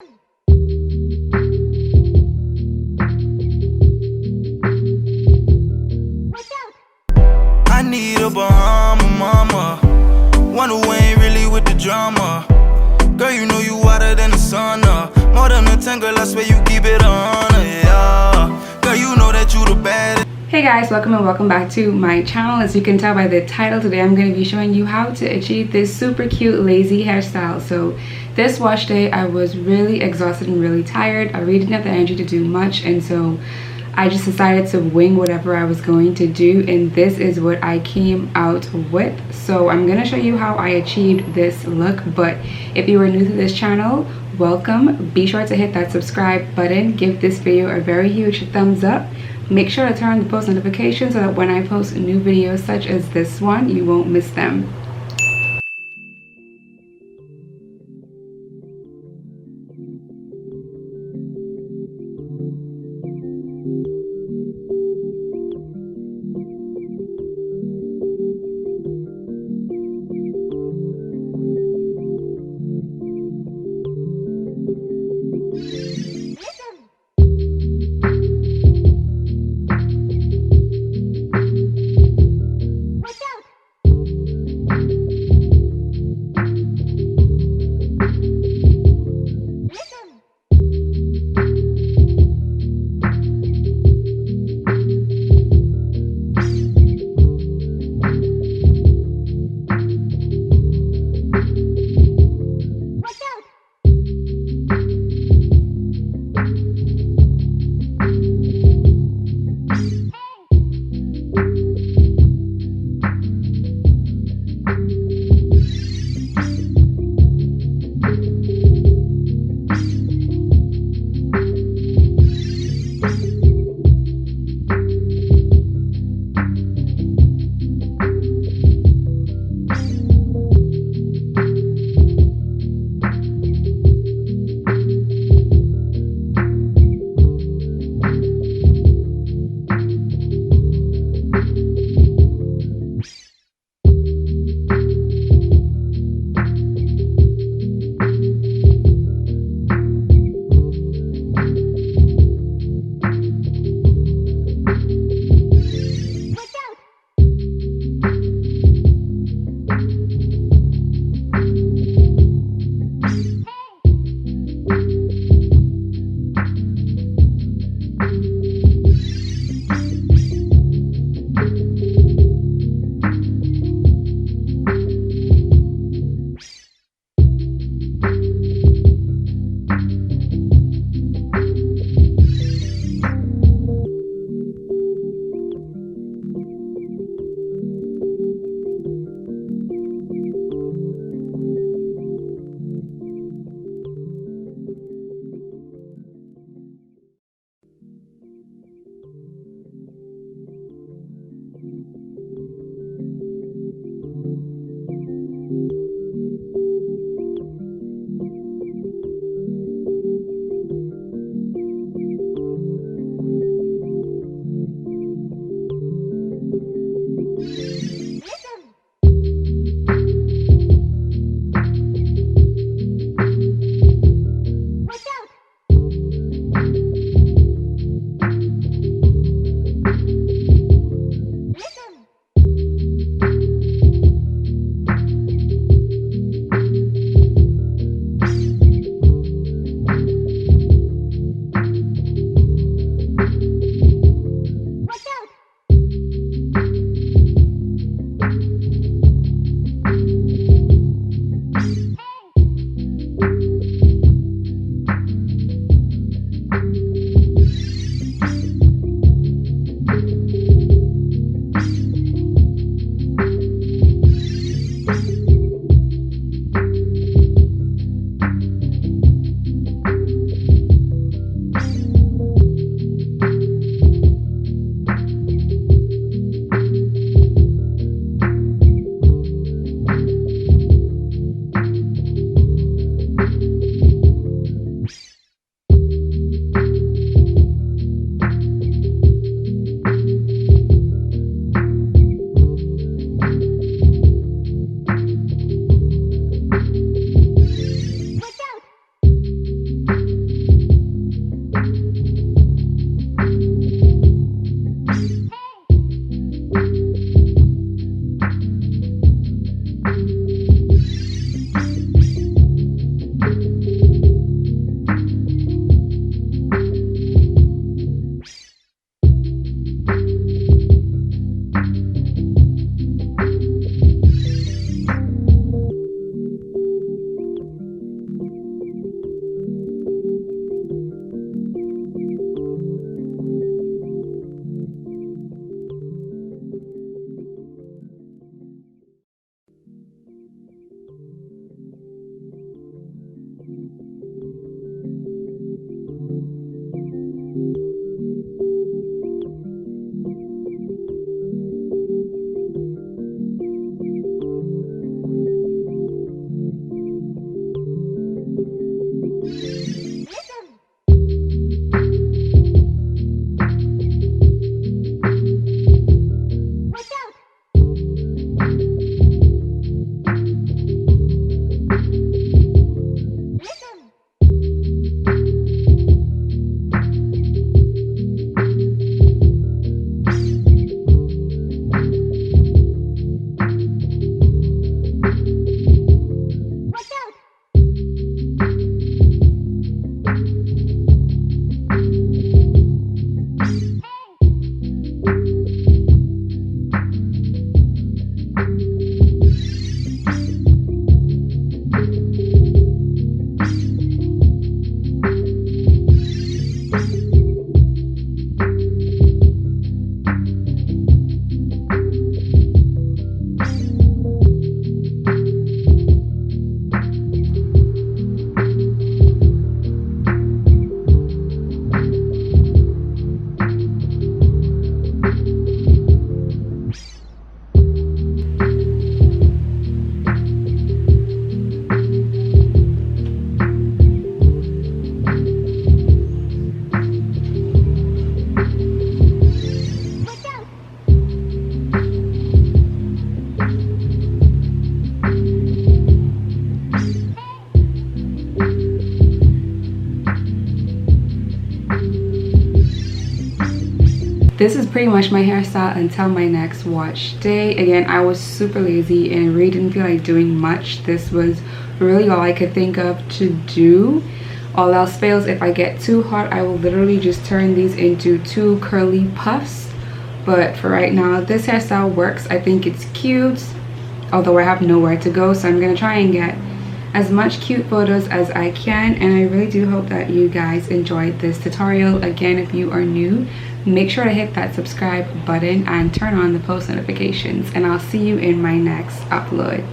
I need a Bahama mama, one who ain't really with the drama. Girl, you know you hotter than the sun, more than a 10, girl, I swear you keep it on, yeah. Girl, you know that you the baddest. Hey guys, welcome and welcome back to my channel. As you can tell by the title, today I'm going to be showing you how to achieve this super cute lazy hairstyle. So this wash day, I was really exhausted and really tired. I really didn't have the energy to do much, and so I just decided to wing whatever I was going to do, and this is what I came out with. So I'm going to show you how I achieved this look, but if you are new to this channel, welcome. Be sure to hit that subscribe button, give this video a very huge thumbs up. Make sure to turn on the post notifications so that when I post new videos such as this one, you won't miss them. this is pretty much my hairstyle until my next wash day. Again, I was super lazy and really didn't feel like doing much. This was really all I could think of to do. All else fails, if I get too hot, I will literally just turn these into 2 curly puffs. But for right now, this hairstyle works. I think it's cute, although I have nowhere to go, so I'm gonna try and get as much cute photos as I can. And I really do hope that you guys enjoyed this tutorial. Again, if you are new, make sure to hit that subscribe button and turn on the post notifications, and I'll see you in my next upload.